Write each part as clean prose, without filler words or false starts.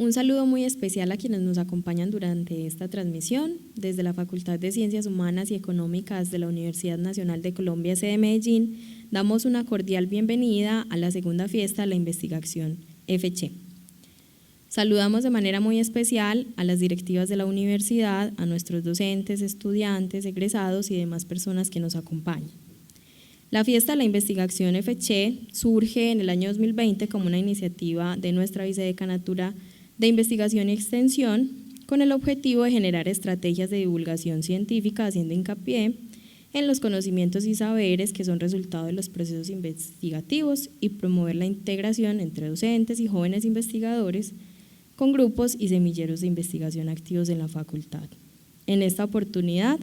Un saludo muy especial a quienes nos acompañan durante esta transmisión. Desde la Facultad de Ciencias Humanas y Económicas de la Universidad Nacional de Colombia, sede Medellín, damos una cordial bienvenida a la segunda fiesta de la investigación FCHE. Saludamos de manera muy especial a las directivas de la universidad, a nuestros docentes, estudiantes, egresados y demás personas que nos acompañan. La fiesta de la investigación FCHE surge en el año 2020 como una iniciativa de nuestra vicedecanatura de Investigación y Extensión con el objetivo de generar estrategias de divulgación científica haciendo hincapié en los conocimientos y saberes que son resultado de los procesos investigativos y promover la integración entre docentes y jóvenes investigadores con grupos y semilleros de investigación activos en la facultad. En esta oportunidad,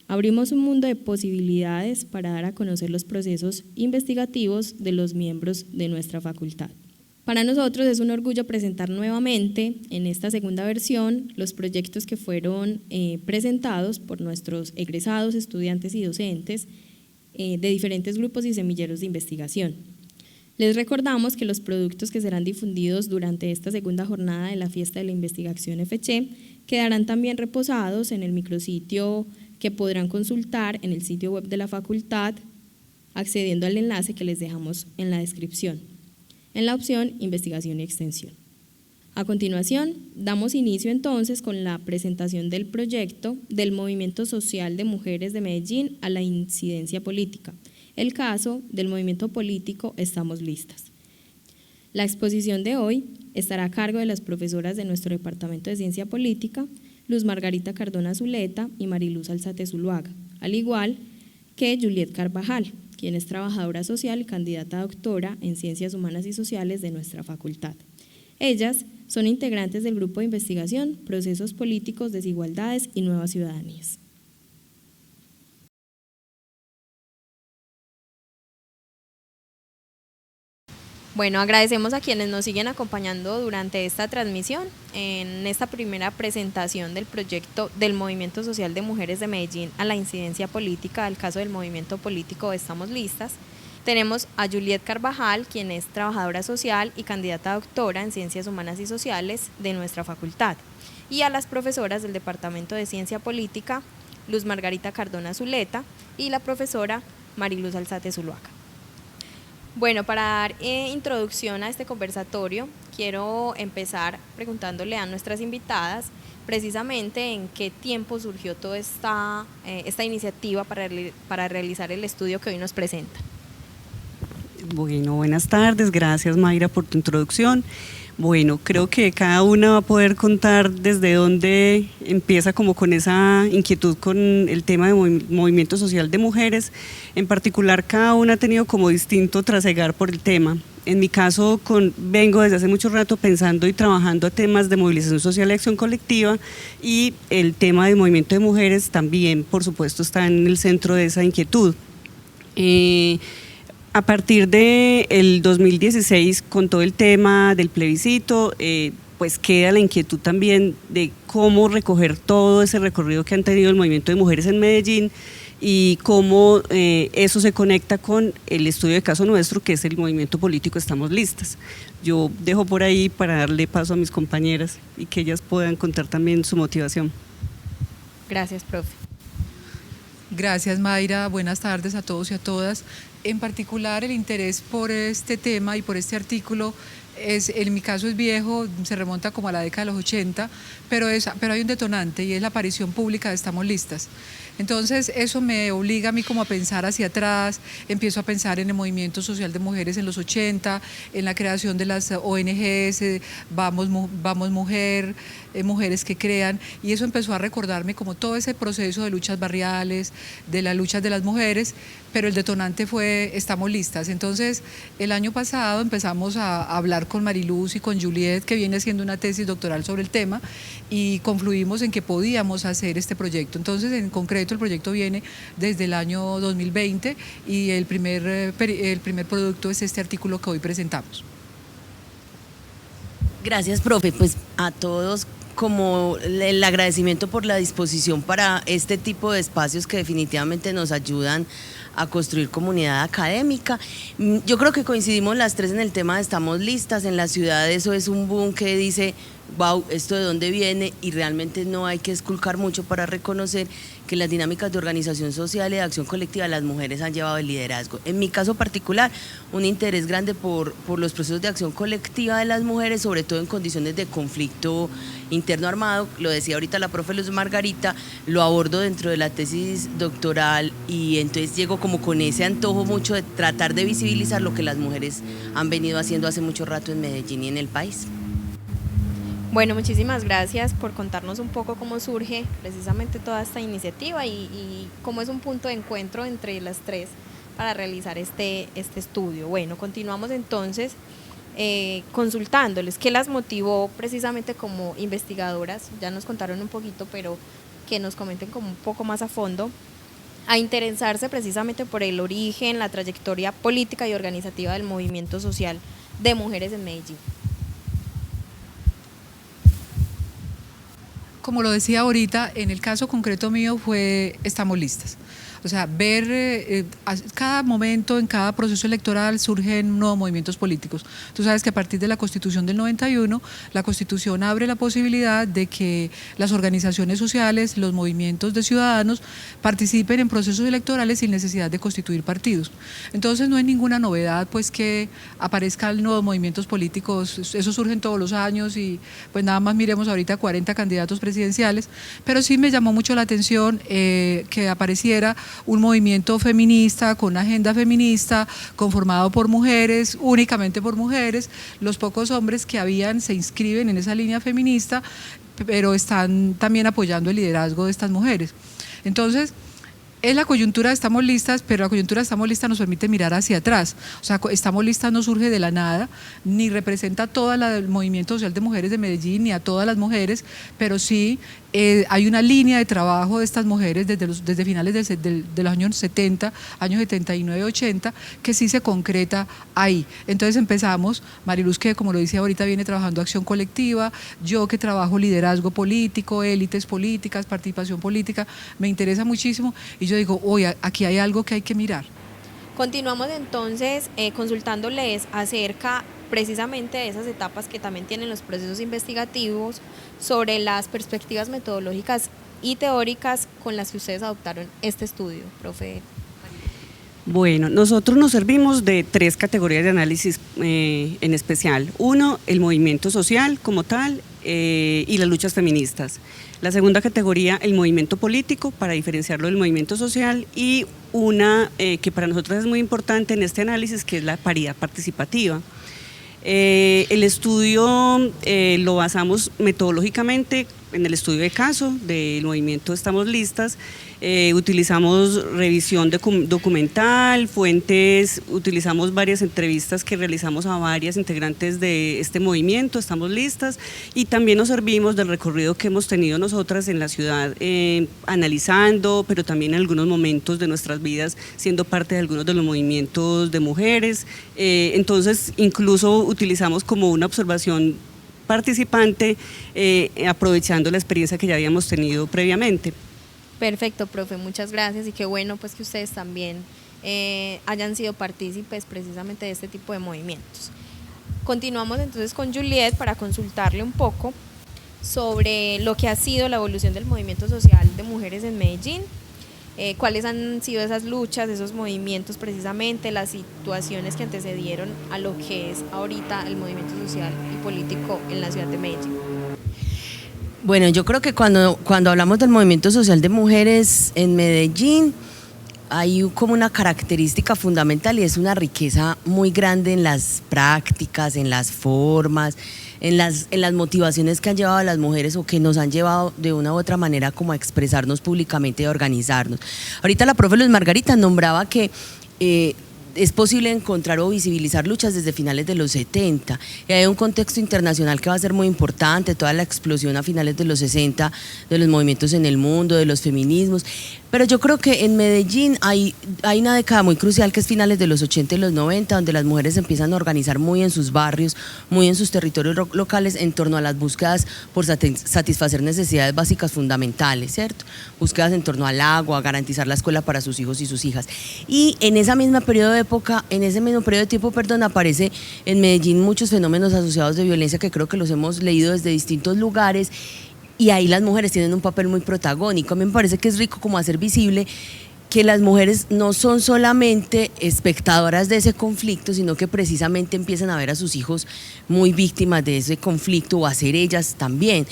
abrimos un mundo de posibilidades para dar a conocer los procesos investigativos de los miembros de nuestra facultad. Para nosotros es un orgullo presentar nuevamente en esta segunda versión los proyectos que fueron presentados por nuestros egresados, estudiantes y docentes de diferentes grupos y semilleros de investigación. Les recordamos que los productos que serán difundidos durante esta segunda jornada de la fiesta de la investigación FCHE quedarán también reposados en el micrositio que podrán consultar en el sitio web de la facultad accediendo al enlace que les dejamos en la descripción, en la opción Investigación y Extensión. A continuación, damos inicio entonces con la presentación del proyecto del Movimiento Social de Mujeres de Medellín a la incidencia política, el caso del movimiento político Estamos Listas. La exposición de hoy estará a cargo de las profesoras de nuestro Departamento de Ciencia Política, Luz Margarita Cardona Zuleta y Mariluz Alzate Zuluaga, al igual que Juliet Carvajal, quien es trabajadora social y candidata a doctora en Ciencias Humanas y Sociales de nuestra facultad. Ellas son integrantes del grupo de investigación Procesos Políticos, Desigualdades y Nuevas Ciudadanías. Bueno, agradecemos a quienes nos siguen acompañando durante esta transmisión en esta primera presentación del proyecto del Movimiento Social de Mujeres de Medellín a la incidencia política del caso del movimiento político Estamos Listas. Tenemos a Juliet Carvajal, quien es trabajadora social y candidata a doctora en Ciencias Humanas y Sociales de nuestra facultad, y a las profesoras del Departamento de Ciencia Política, Luz Margarita Cardona Zuleta y la profesora Mariluz Alzate Zuluaga. Bueno, para dar introducción a este conversatorio, quiero empezar preguntándole a nuestras invitadas precisamente en qué tiempo surgió toda esta iniciativa para realizar el estudio que hoy nos presenta. Bueno, buenas tardes, gracias Mayra por tu introducción. Bueno, creo que cada una va a poder contar desde dónde empieza como con esa inquietud con el tema de movimiento social de mujeres. En particular, cada una ha tenido como distinto trasegar por el tema. En mi caso, vengo desde hace mucho rato pensando y trabajando a temas de movilización social y acción colectiva, y el tema de movimiento de mujeres también, por supuesto, está en el centro de esa inquietud. A partir del 2016, con todo el tema del plebiscito, pues queda la inquietud también de cómo recoger todo ese recorrido que han tenido el movimiento de mujeres en Medellín y cómo eso se conecta con el estudio de caso nuestro, que es el movimiento político Estamos Listas. Yo dejo por ahí para darle paso a mis compañeras y que ellas puedan contar también su motivación. Gracias, profe. Gracias, Mayra. Buenas tardes a todos y a todas. En particular, el interés por este tema y por este artículo en mi caso es viejo, se remonta como a la década de los 80, pero hay un detonante y es la aparición pública de Estamos Listas. Entonces eso me obliga a mí como a pensar hacia atrás, empiezo a pensar en el movimiento social de mujeres en los 80, en la creación de las ONGs, Vamos Mujer, Mujeres que Crean, y eso empezó a recordarme como todo ese proceso de luchas barriales, de las luchas de las mujeres, pero el detonante fue Estamos Listas. Entonces el año pasado empezamos a hablar con Mariluz y con Juliet, que viene haciendo una tesis doctoral sobre el tema, y confluimos en que podíamos hacer este proyecto. Entonces, en concreto, el proyecto viene desde el año 2020 y el primer producto es este artículo que hoy presentamos. Gracias, profe. Pues a todos como el agradecimiento por la disposición para este tipo de espacios que definitivamente nos ayudan a construir comunidad académica. Yo creo que coincidimos las tres en el tema de estamos listas. En la ciudad eso es un boom que dice, wow, ¿esto de dónde viene? Y realmente no hay que esculcar mucho para reconocer que las dinámicas de organización social y de acción colectiva las mujeres han llevado el liderazgo. En mi caso particular, un interés grande por los procesos de acción colectiva de las mujeres, sobre todo en condiciones de conflicto interno armado. Lo decía ahorita la profe Luz Margarita, lo abordo dentro de la tesis doctoral y entonces llego como con ese antojo mucho de tratar de visibilizar lo que las mujeres han venido haciendo hace mucho rato en Medellín y en el país. Bueno, muchísimas gracias por contarnos un poco cómo surge precisamente toda esta iniciativa y cómo es un punto de encuentro entre las tres para realizar este estudio. Bueno, continuamos entonces consultándoles qué las motivó precisamente como investigadoras, ya nos contaron un poquito, pero que nos comenten como un poco más a fondo, a interesarse precisamente por el origen, la trayectoria política y organizativa del movimiento social de mujeres en Medellín. Como lo decía ahorita, en el caso concreto mío fue estamos listas. O sea, ver cada momento, en cada proceso electoral surgen nuevos movimientos políticos. Tú sabes que a partir de la Constitución del 91, la Constitución abre la posibilidad de que las organizaciones sociales, los movimientos de ciudadanos participen en procesos electorales sin necesidad de constituir partidos. Entonces no hay ninguna novedad pues que aparezcan nuevos movimientos políticos, eso surge todos los años y pues nada más miremos ahorita 40 candidatos presidenciales, pero sí me llamó mucho la atención que apareciera un movimiento feminista, con una agenda feminista, conformado por mujeres, únicamente por mujeres. Los pocos hombres que habían se inscriben en esa línea feminista, pero están también apoyando el liderazgo de estas mujeres. Entonces, es la coyuntura de estamos listas, pero la coyuntura de estamos listas nos permite mirar hacia atrás. O sea, estamos listas no surge de la nada, ni representa todo el movimiento social de mujeres de Medellín, ni a todas las mujeres, pero sí hay una línea de trabajo de estas mujeres desde finales de los años 70, años 79, 80, que sí se concreta ahí. Entonces empezamos, Mariluz, que como lo dice ahorita, viene trabajando acción colectiva, yo que trabajo liderazgo político, élites políticas, participación política, me interesa muchísimo y yo digo, oye, aquí hay algo que hay que mirar. Continuamos entonces consultándoles acerca precisamente de esas etapas que también tienen los procesos investigativos sobre las perspectivas metodológicas y teóricas con las que ustedes adoptaron este estudio, profe. Bueno, nosotros nos servimos de tres categorías de análisis en especial. Uno, el movimiento social como tal y las luchas feministas. La segunda categoría, el movimiento político, para diferenciarlo del movimiento social, y una que para nosotros es muy importante en este análisis, que es la paridad participativa. El estudio lo basamos metodológicamente en el estudio de caso del movimiento Estamos Listas. Utilizamos revisión documental, fuentes, utilizamos varias entrevistas que realizamos a varias integrantes de este movimiento Estamos Listas, y también nos servimos del recorrido que hemos tenido nosotras en la ciudad, analizando, pero también en algunos momentos de nuestras vidas siendo parte de algunos de los movimientos de mujeres. Entonces incluso utilizamos como una observación participante, aprovechando la experiencia que ya habíamos tenido previamente. Perfecto, profe, muchas gracias y qué bueno pues que ustedes también hayan sido partícipes precisamente de este tipo de movimientos. Continuamos entonces con Juliet para consultarle un poco sobre lo que ha sido la evolución del movimiento social de mujeres en Medellín, cuáles han sido esas luchas, esos movimientos precisamente, las situaciones que antecedieron a lo que es ahorita el movimiento social y político en la ciudad de Medellín. Bueno, yo creo que cuando hablamos del movimiento social de mujeres en Medellín, hay como una característica fundamental y es una riqueza muy grande en las prácticas, en las formas, en las motivaciones que han llevado a las mujeres o que nos han llevado de una u otra manera como a expresarnos públicamente y a organizarnos. Ahorita la profe Luz Margarita nombraba que es posible encontrar o visibilizar luchas desde finales de los 70. Y hay un contexto internacional que va a ser muy importante, toda la explosión a finales de los 60 de los movimientos en el mundo, de los feminismos. Pero yo creo que en Medellín hay una década muy crucial que es finales de los 80 y los 90, donde las mujeres empiezan a organizar muy en sus barrios, muy en sus territorios locales en torno a las búsquedas por satisfacer necesidades básicas fundamentales, ¿cierto? Búsquedas en torno al agua, a garantizar la escuela para sus hijos y sus hijas. Y en ese mismo periodo de tiempo, aparece en Medellín muchos fenómenos asociados de violencia que creo que los hemos leído desde distintos lugares. Y ahí las mujeres tienen un papel muy protagónico. A mí me parece que es rico como hacer visible que las mujeres no son solamente espectadoras de ese conflicto, sino que precisamente empiezan a ver a sus hijos muy víctimas de ese conflicto o a ser ellas también.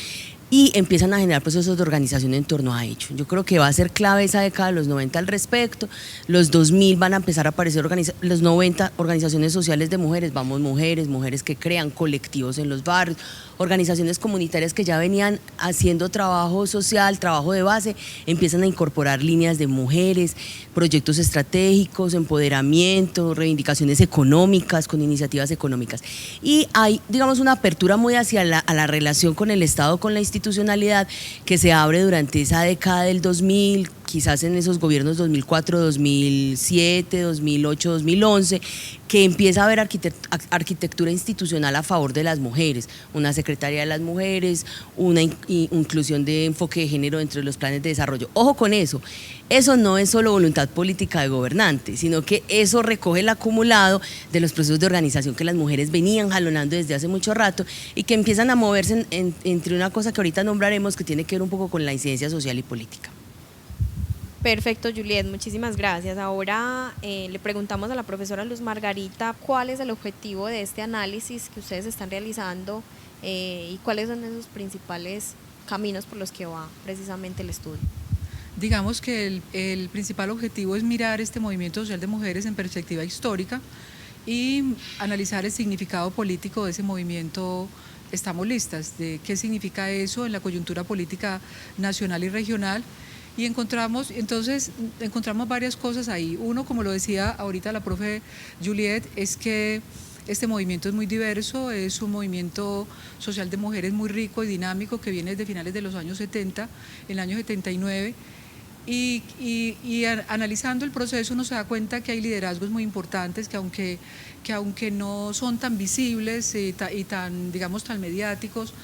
Y empiezan a generar procesos de organización en torno a ello. Yo creo que va a ser clave esa década de los 90 al respecto. Los 2000 van a empezar a aparecer los 90 organizaciones sociales de mujeres, Vamos Mujeres, mujeres que crean colectivos en los barrios, organizaciones comunitarias que ya venían haciendo trabajo social, trabajo de base, empiezan a incorporar líneas de mujeres, proyectos estratégicos, empoderamiento, reivindicaciones económicas, con iniciativas económicas. Y hay, digamos, una apertura muy hacia la relación con el Estado, con la institucionalidad, que se abre durante esa década del 2000, quizás en esos gobiernos 2004, 2007, 2008, 2011, que empieza a haber arquitectura institucional a favor de las mujeres, una Secretaría de las Mujeres, una inclusión de enfoque de género dentro de los planes de desarrollo. Ojo con eso no es solo voluntad política de gobernantes, sino que eso recoge el acumulado de los procesos de organización que las mujeres venían jalonando desde hace mucho rato y que empiezan a moverse entre una cosa que ahorita nombraremos que tiene que ver un poco con la incidencia social y política. Perfecto, Juliet, muchísimas gracias. Ahora le preguntamos a la profesora Luz Margarita cuál es el objetivo de este análisis que ustedes están realizando y cuáles son esos principales caminos por los que va precisamente el estudio. Digamos que el principal objetivo es mirar este movimiento social de mujeres en perspectiva histórica y analizar el significado político de ese movimiento. Estamos listas de qué significa eso en la coyuntura política nacional y regional. Y encontramos varias cosas ahí. Uno, como lo decía ahorita la profe Juliet, es que este movimiento es muy diverso, es un movimiento social de mujeres muy rico y dinámico que viene desde finales de los años 70, el año 79, y analizando el proceso uno se da cuenta que hay liderazgos muy importantes que aunque no son tan visibles y tan, digamos, tan mediáticos,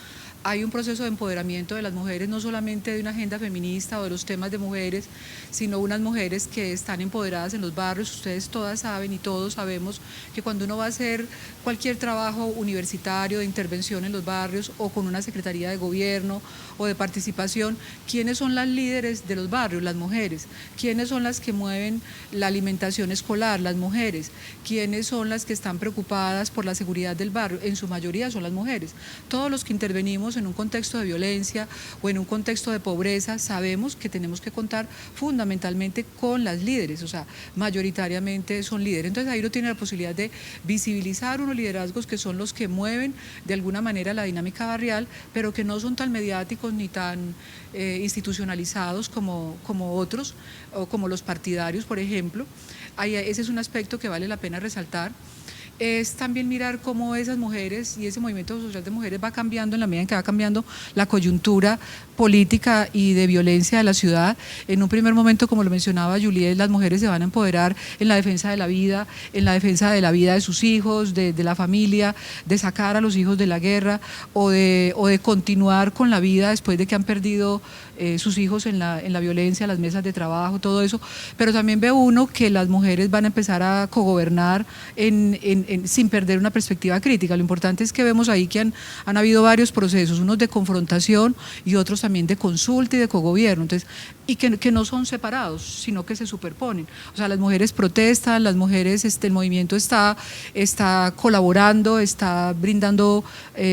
hay un proceso de empoderamiento de las mujeres, no solamente de una agenda feminista o de los temas de mujeres, sino unas mujeres que están empoderadas en los barrios. Ustedes todas saben y todos sabemos que cuando uno va a hacer cualquier trabajo universitario de intervención en los barrios o con una secretaría de gobierno o de participación, ¿quiénes son las líderes de los barrios? Las mujeres. ¿Quiénes son las que mueven la alimentación escolar? Las mujeres. ¿Quiénes son las que están preocupadas por la seguridad del barrio? En su mayoría son las mujeres. Todos los que intervenimos en un contexto de violencia o en un contexto de pobreza, sabemos que tenemos que contar fundamentalmente con las líderes, o sea, mayoritariamente son líderes. Entonces ahí uno tiene la posibilidad de visibilizar unos liderazgos que son los que mueven de alguna manera la dinámica barrial, pero que no son tan mediáticos ni tan institucionalizados como otros, o como los partidarios, por ejemplo. Ese es un aspecto que vale la pena resaltar. Es también mirar cómo esas mujeres y ese movimiento social de mujeres va cambiando en la medida en que va cambiando la coyuntura política y de violencia de la ciudad. En un primer momento, como lo mencionaba Juliet, las mujeres se van a empoderar en la defensa de la vida, en la defensa de la vida de sus hijos, de la familia, de sacar a los hijos de la guerra o de continuar con la vida después de que han perdido sus hijos en la violencia, las mesas de trabajo, todo eso. Pero también ve uno que las mujeres van a empezar a cogobernar sin perder una perspectiva crítica. Lo importante es que vemos ahí que han habido varios procesos, unos de confrontación y otros también de consulta y de cogobierno, entonces, y que no son separados, sino que se superponen. O sea, las mujeres protestan, las mujeres, el movimiento está colaborando, está brindando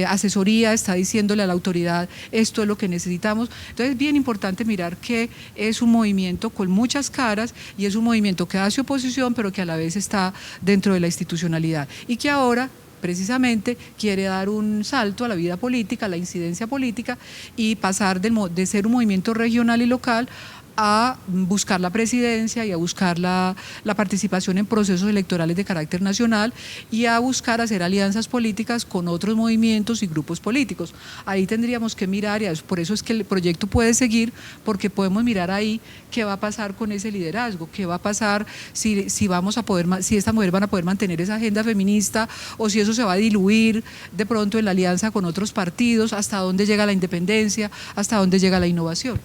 asesoría, está diciéndole a la autoridad, esto es lo que necesitamos. Entonces es bien importante mirar que es un movimiento con muchas caras y es un movimiento que hace oposición, pero que a la vez está dentro de la institucionalidad y que ahora precisamente quiere dar un salto a la vida política, a la incidencia política y pasar de ser un movimiento regional y local a buscar la presidencia y a buscar la participación en procesos electorales de carácter nacional y a buscar hacer alianzas políticas con otros movimientos y grupos políticos. Ahí tendríamos que mirar, y por eso es que el proyecto puede seguir, porque podemos mirar ahí qué va a pasar con ese liderazgo, qué va a pasar si estas mujeres van a poder mantener esa agenda feminista o si eso se va a diluir de pronto en la alianza con otros partidos, hasta dónde llega la independencia, hasta dónde llega la innovación.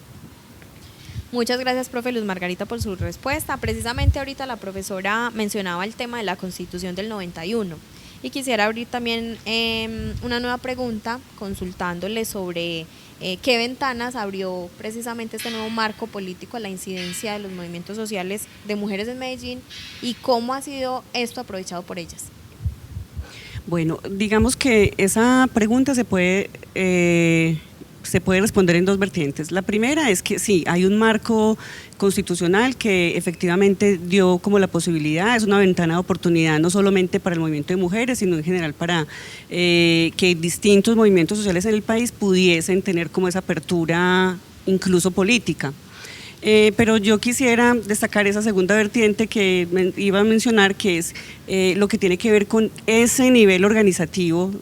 Muchas gracias, profe Luz Margarita, por su respuesta. Precisamente ahorita la profesora mencionaba el tema de la Constitución del 91 y quisiera abrir también una nueva pregunta consultándole sobre qué ventanas abrió precisamente este nuevo marco político a la incidencia de los movimientos sociales de mujeres en Medellín y cómo ha sido esto aprovechado por ellas. Bueno, digamos que esa pregunta se puede responder en dos vertientes. La primera es que sí, hay un marco constitucional que efectivamente dio como la posibilidad, es una ventana de oportunidad no solamente para el movimiento de mujeres, sino en general para que distintos movimientos sociales en el país pudiesen tener como esa apertura incluso política. Pero yo quisiera destacar esa segunda vertiente que iba a mencionar, que es lo que tiene que ver con ese nivel organizativo,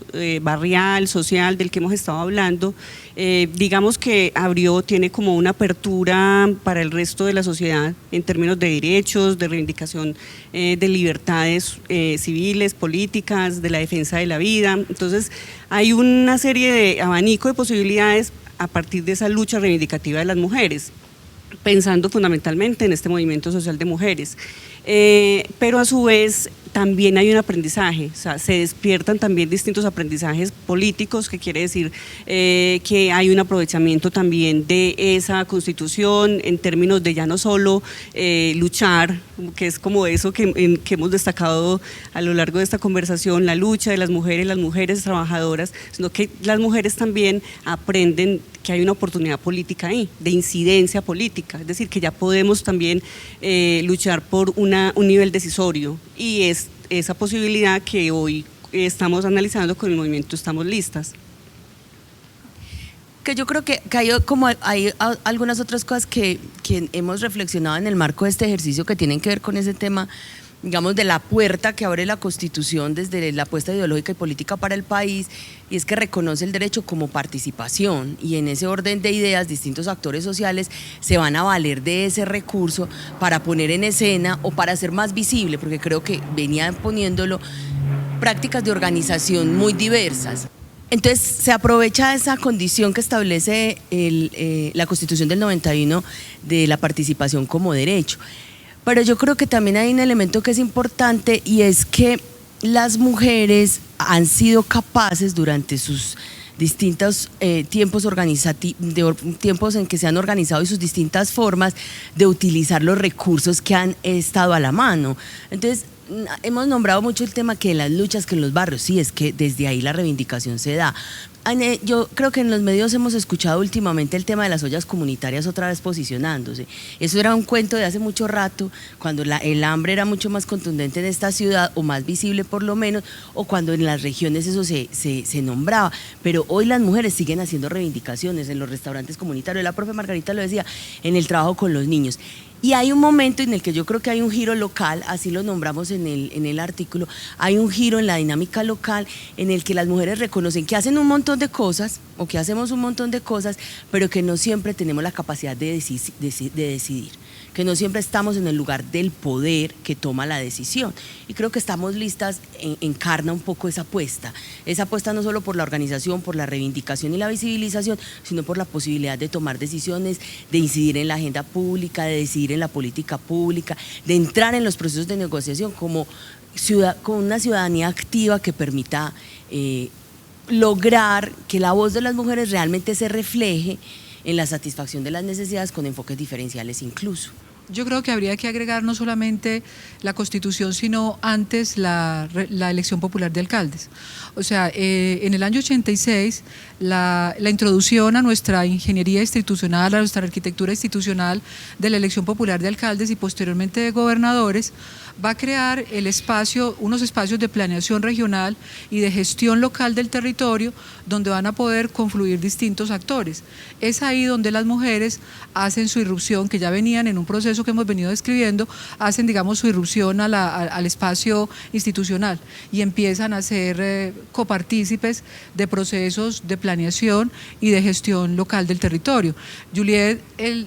barrial, social, del que hemos estado hablando. Digamos que tiene como una apertura para el resto de la sociedad en términos de derechos, de reivindicación de libertades civiles, políticas, de la defensa de la vida. Entonces hay una serie de abanico de posibilidades a partir de esa lucha reivindicativa de las mujeres, pensando fundamentalmente en este movimiento social de mujeres. Pero a su vez también hay un aprendizaje, o sea, se despiertan también distintos aprendizajes políticos, que quiere decir que hay un aprovechamiento también de esa Constitución en términos de ya no solo luchar, que es como eso que hemos destacado a lo largo de esta conversación, la lucha de las mujeres trabajadoras, sino que las mujeres también aprenden que hay una oportunidad política ahí, de incidencia política, es decir, que ya podemos también luchar por un nivel decisorio, y es esa posibilidad que hoy estamos analizando con el movimiento Estamos Listas. Que yo creo que hay algunas otras cosas que hemos reflexionado en el marco de este ejercicio que tienen que ver con ese tema, digamos, de la puerta que abre la Constitución desde la apuesta ideológica y política para el país, y es que reconoce el derecho como participación, y en ese orden de ideas distintos actores sociales se van a valer de ese recurso para poner en escena o para hacer más visible, porque creo que venían poniéndolo, prácticas de organización muy diversas. Entonces se aprovecha esa condición que establece la Constitución del 91 de la participación como derecho. Pero yo creo que también hay un elemento que es importante, y es que las mujeres han sido capaces durante sus distintos tiempos en que se han organizado y sus distintas formas de utilizar los recursos que han estado a la mano. Entonces, hemos nombrado mucho el tema que las luchas que en los barrios, sí, es que desde ahí la reivindicación se da. Yo creo que en los medios hemos escuchado últimamente el tema de las ollas comunitarias otra vez posicionándose. Eso era un cuento de hace mucho rato, cuando el hambre era mucho más contundente en esta ciudad, o más visible por lo menos, o cuando en las regiones eso se nombraba. Pero hoy las mujeres siguen haciendo reivindicaciones en los restaurantes comunitarios, la profe Margarita lo decía, en el trabajo con los niños. Y hay un momento en el que yo creo que hay un giro local, así lo nombramos en el artículo, hay un giro en la dinámica local en el que las mujeres reconocen que hacen un montón de cosas, o que hacemos un montón de cosas, pero que no siempre tenemos la capacidad de decidir, que no siempre estamos en el lugar del poder que toma la decisión. Y creo que Estamos Listas encarna un poco esa apuesta no solo por la organización, por la reivindicación y la visibilización, sino por la posibilidad de tomar decisiones, de incidir en la agenda pública, de decidir en la política pública, de entrar en los procesos de negociación con una ciudadanía activa que permita lograr que la voz de las mujeres realmente se refleje en la satisfacción de las necesidades con enfoques diferenciales incluso. Yo creo que habría que agregar no solamente la Constitución, sino antes la elección popular de alcaldes. O sea, en el año 86, la introducción a nuestra ingeniería institucional, a nuestra arquitectura institucional de la elección popular de alcaldes y posteriormente de gobernadores, va a crear unos espacios de planeación regional y de gestión local del territorio donde van a poder confluir distintos actores. Es ahí donde las mujeres hacen su irrupción, que ya venían en un proceso que hemos venido describiendo, hacen, digamos, su irrupción al espacio institucional y empiezan a ser copartícipes de procesos de planeación y de gestión local del territorio. Juliet,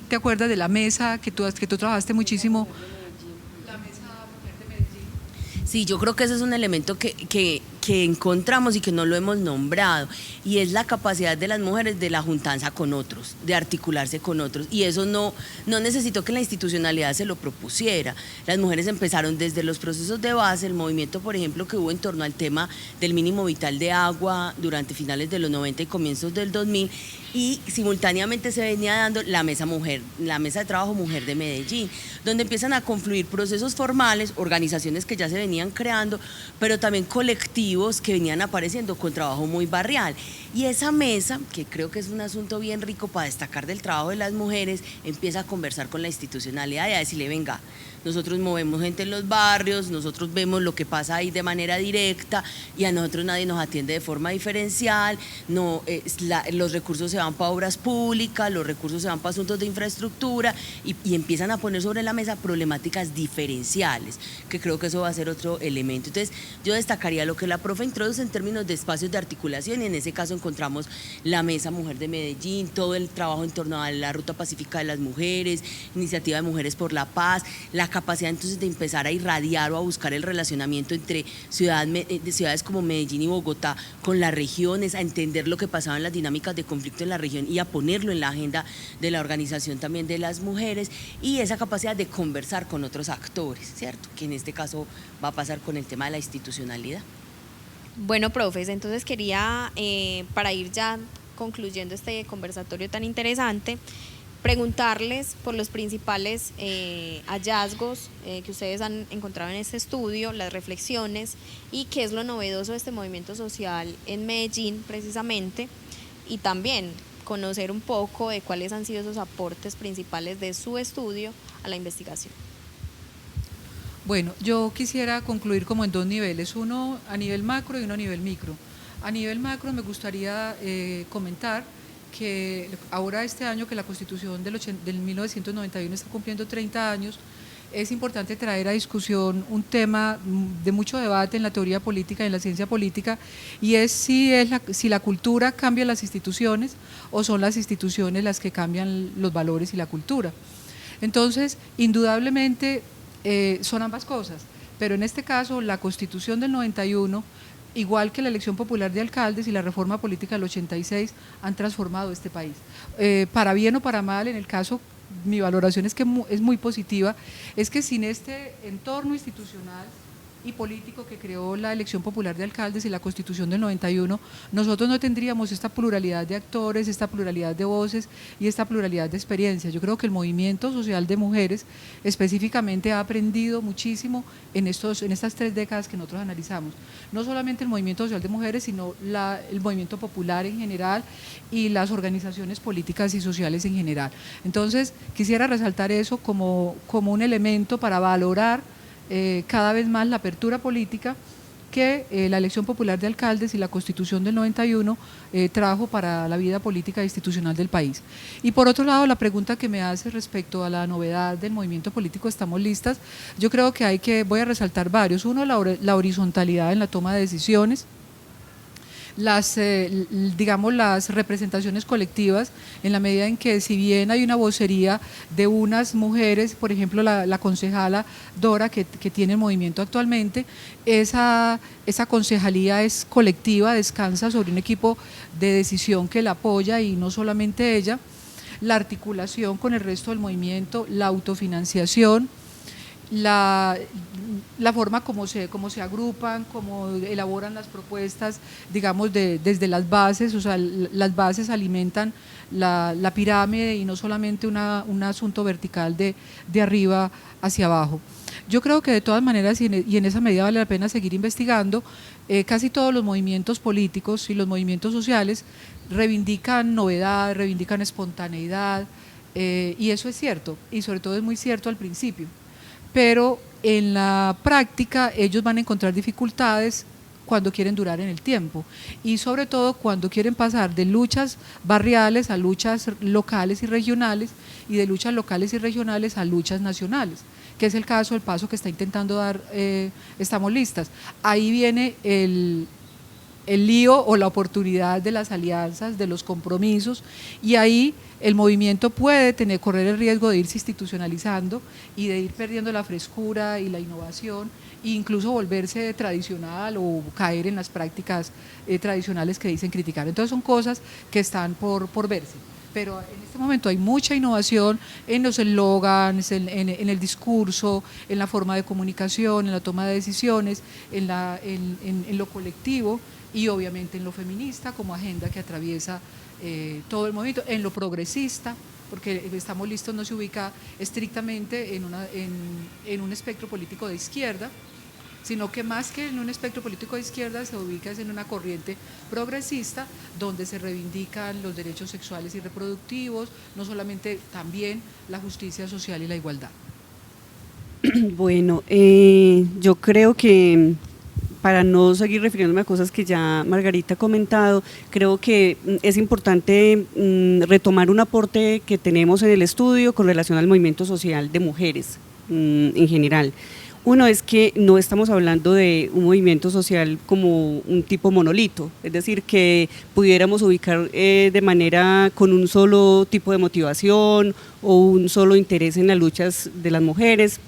¿te acuerdas de la mesa que tú trabajaste muchísimo? Sí, yo creo que ese es un elemento que encontramos y que no lo hemos nombrado, y es la capacidad de las mujeres de la juntanza con otros, de articularse con otros, y eso no necesitó que la institucionalidad se lo propusiera. Las mujeres empezaron desde los procesos de base, el movimiento, por ejemplo, que hubo en torno al tema del mínimo vital de agua durante finales de los 90 y comienzos del 2000, y simultáneamente se venía dando la mesa de trabajo mujer de Medellín, donde empiezan a confluir procesos formales, organizaciones que ya se venían creando, pero también colectivos que venían apareciendo con trabajo muy barrial. Y esa mesa, que creo que es un asunto bien rico para destacar del trabajo de las mujeres, empieza a conversar con la institucionalidad y a decirle, venga, nosotros movemos gente en los barrios, nosotros vemos lo que pasa ahí de manera directa y a nosotros nadie nos atiende de forma diferencial, los recursos se van para obras públicas, los recursos se van para asuntos de infraestructura y empiezan a poner sobre la mesa problemáticas diferenciales, que creo que eso va a ser otro elemento. Entonces yo destacaría lo que la profe introduce en términos de espacios de articulación, y en ese caso encontramos la Mesa Mujer de Medellín, todo el trabajo en torno a la Ruta Pacífica de las Mujeres, Iniciativa de Mujeres por la Paz, la capacidad entonces de empezar a irradiar o a buscar el relacionamiento entre ciudades como Medellín y Bogotá con las regiones, a entender lo que pasaba en las dinámicas de conflicto en la región y a ponerlo en la agenda de la organización también de las mujeres, y esa capacidad de conversar con otros actores, ¿cierto? Que en este caso va a pasar con el tema de la institucionalidad. Bueno, profes, entonces quería, para ir ya concluyendo este conversatorio tan interesante, preguntarles por los principales hallazgos que ustedes han encontrado en este estudio, las reflexiones y qué es lo novedoso de este movimiento social en Medellín precisamente, y también conocer un poco de cuáles han sido esos aportes principales de su estudio a la investigación. Bueno, yo quisiera concluir como en dos niveles, uno a nivel macro y uno a nivel micro. A nivel macro me gustaría comentar que ahora este año que la Constitución del 1991 está cumpliendo 30 años, es importante traer a discusión un tema de mucho debate en la teoría política y en la ciencia política, y es si la cultura cambia las instituciones o son las instituciones las que cambian los valores y la cultura. Entonces, indudablemente son ambas cosas, pero en este caso la Constitución del 91, igual que la elección popular de alcaldes y la reforma política del 86, han transformado este país. Para bien o para mal, en el caso, mi valoración es que es muy positiva, es que sin este entorno institucional y político que creó la elección popular de alcaldes y la Constitución del 91, nosotros no tendríamos esta pluralidad de actores, esta pluralidad de voces y esta pluralidad de experiencias. Yo creo que el movimiento social de mujeres específicamente ha aprendido muchísimo en estas 3 décadas que nosotros analizamos. No solamente el movimiento social de mujeres, sino el movimiento popular en general y las organizaciones políticas y sociales en general. Entonces, quisiera resaltar eso como un elemento para valorar cada vez más la apertura política que la elección popular de alcaldes y la Constitución del 91 trajo para la vida política e institucional del país. Y por otro lado, la pregunta que me hace respecto a la novedad del movimiento político Estamos Listas, yo creo que voy a resaltar varios. Uno, la horizontalidad en la toma de decisiones, las representaciones colectivas, en la medida en que, si bien hay una vocería de unas mujeres, por ejemplo la concejala Dora que tiene el movimiento actualmente, esa concejalía es colectiva, descansa sobre un equipo de decisión que la apoya, y no solamente ella, la articulación con el resto del movimiento, la autofinanciación, la forma como se agrupan, cómo elaboran las propuestas, digamos, desde las bases, o sea, las bases alimentan la pirámide y no solamente un asunto vertical de arriba hacia abajo. Yo creo que de todas maneras, y en esa medida vale la pena seguir investigando, casi todos los movimientos políticos y los movimientos sociales reivindican novedad, reivindican espontaneidad, y eso es cierto, y sobre todo es muy cierto al principio, pero en la práctica ellos van a encontrar dificultades cuando quieren durar en el tiempo y sobre todo cuando quieren pasar de luchas barriales a luchas locales y regionales y de luchas locales y regionales a luchas nacionales, que es el caso, el paso que está intentando dar Estamos Listas. Ahí viene el lío o la oportunidad de las alianzas, de los compromisos, y ahí el movimiento puede correr el riesgo de irse institucionalizando y de ir perdiendo la frescura y la innovación e incluso volverse tradicional o caer en las prácticas tradicionales que dicen criticar. Entonces son cosas que están por verse. Pero en este momento hay mucha innovación en los eslogans, en el discurso, en la forma de comunicación, en la toma de decisiones, en lo colectivo y obviamente en lo feminista como agenda que atraviesa todo el movimiento, en lo progresista, porque Estamos Listos no se ubica estrictamente en un espectro político de izquierda, sino que más que en un espectro político de izquierda se ubica en una corriente progresista donde se reivindican los derechos sexuales y reproductivos, no solamente, también la justicia social y la igualdad. Bueno, yo creo que para no seguir refiriéndome a cosas que ya Margarita ha comentado, creo que es importante retomar un aporte que tenemos en el estudio con relación al movimiento social de mujeres en general. Uno es que no estamos hablando de un movimiento social como un tipo monolito, es decir, que pudiéramos ubicar de manera con un solo tipo de motivación o un solo interés en las luchas de las mujeres.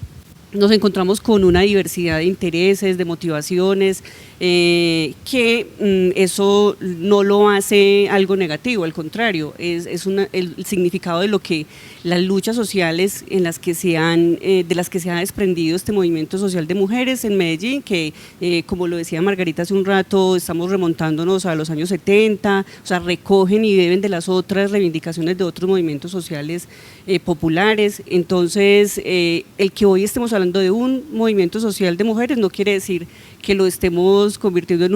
Nos encontramos con una diversidad de intereses, de motivaciones, que eso no lo hace algo negativo, al contrario, es el significado de lo que las luchas sociales de las que se ha desprendido este movimiento social de mujeres en Medellín, que como lo decía Margarita hace un rato, estamos remontándonos a los años 70, o sea, recogen y beben de las otras reivindicaciones de otros movimientos sociales populares. Entonces, el que hoy estemos hablando de un movimiento social de mujeres no quiere decir que lo estemos convirtiendo en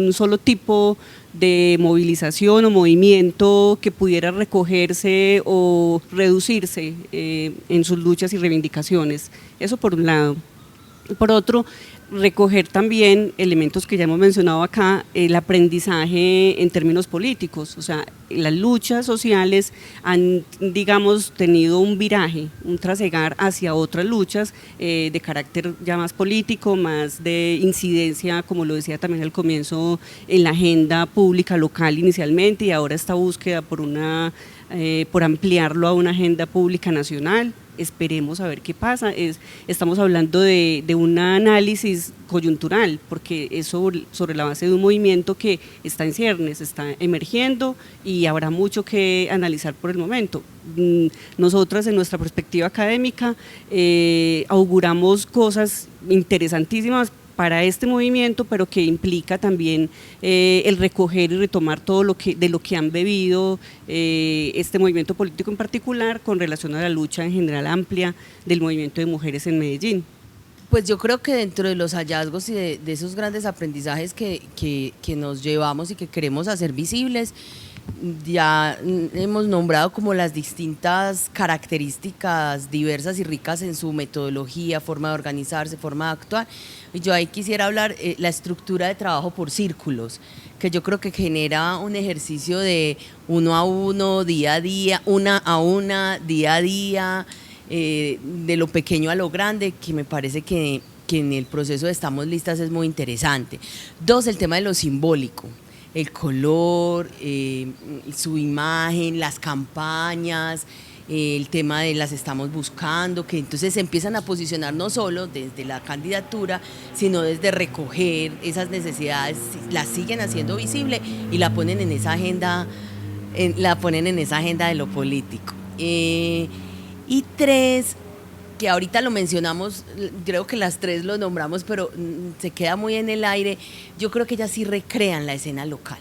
un solo tipo de movilización o movimiento que pudiera recogerse o reducirse en sus luchas y reivindicaciones. Eso por un lado. Por otro, recoger también elementos que ya hemos mencionado acá, el aprendizaje en términos políticos, o sea, las luchas sociales han, digamos, tenido un viraje, un trasegar hacia otras luchas de carácter ya más político, más de incidencia, como lo decía también al comienzo, en la agenda pública local inicialmente, y ahora esta búsqueda por ampliarlo a una agenda pública nacional. Esperemos a ver qué pasa. Estamos hablando de un análisis coyuntural, porque es sobre la base de un movimiento que está en ciernes, está emergiendo y habrá mucho que analizar por el momento. Nosotras, en nuestra perspectiva académica, auguramos cosas interesantísimas para este movimiento, pero que implica también el recoger y retomar todo de lo que han bebido este movimiento político en particular con relación a la lucha en general amplia del movimiento de mujeres en Medellín. Pues yo creo que dentro de los hallazgos y de esos grandes aprendizajes que nos llevamos y que queremos hacer visibles, ya hemos nombrado como las distintas características diversas y ricas en su metodología, forma de organizarse, forma de actuar. Yo ahí quisiera hablar la estructura de trabajo por círculos, que yo creo que genera un ejercicio de uno a uno, día a día, una a una, día a día, de lo pequeño a lo grande, que me parece que en el proceso de Estamos Listas es muy interesante. Dos, el tema de lo simbólico, el color, su imagen, las campañas, el tema de las estamos buscando, que entonces se empiezan a posicionar no solo desde la candidatura, sino desde recoger esas necesidades, las siguen haciendo visible y la ponen en esa agenda, de lo político. Y tres, que ahorita lo mencionamos, creo que las tres lo nombramos, pero se queda muy en el aire. Yo creo que ellas sí recrean la escena local.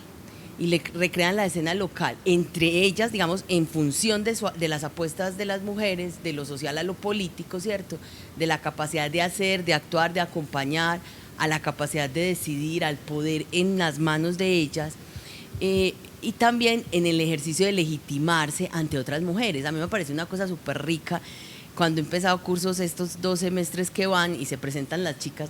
Y recrean la escena local, entre ellas, digamos, en función de las apuestas de las mujeres, de lo social a lo político, ¿cierto? De la capacidad de hacer, de actuar, de acompañar, a la capacidad de decidir, al poder en las manos de ellas, y también en el ejercicio de legitimarse ante otras mujeres. A mí me parece una cosa súper rica cuando he empezado cursos estos 2 semestres que van y se presentan las chicas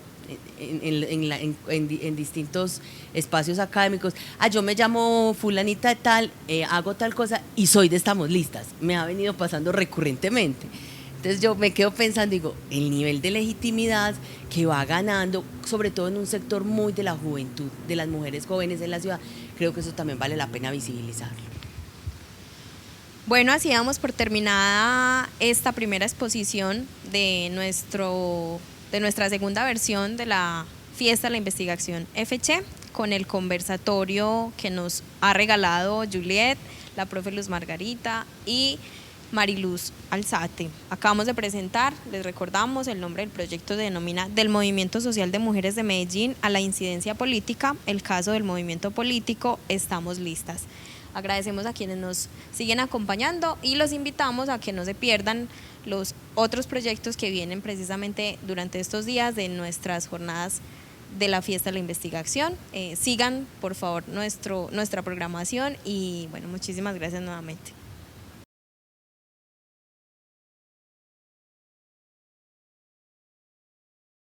en distintos espacios académicos. Yo me llamo fulanita de tal, hago tal cosa y soy de Estamos Listas. Me ha venido pasando recurrentemente. Entonces yo me quedo pensando, digo, el nivel de legitimidad que va ganando, sobre todo en un sector muy de la juventud, de las mujeres jóvenes en la ciudad, creo que eso también vale la pena visibilizarlo. Bueno, así damos por terminada esta primera exposición de nuestra segunda versión de la Fiesta de la Investigación FC, con el conversatorio que nos ha regalado Juliet, la profe Luz Margarita y Mariluz Alzate. Acabamos de presentar, les recordamos, el nombre del proyecto se denomina Del Movimiento Social de Mujeres de Medellín a la Incidencia Política, el caso del movimiento político Estamos Listas. Agradecemos a quienes nos siguen acompañando y los invitamos a que no se pierdan los otros proyectos que vienen precisamente durante estos días de nuestras jornadas de la Fiesta de la Investigación. Sigan por favor nuestra programación y bueno, muchísimas gracias nuevamente.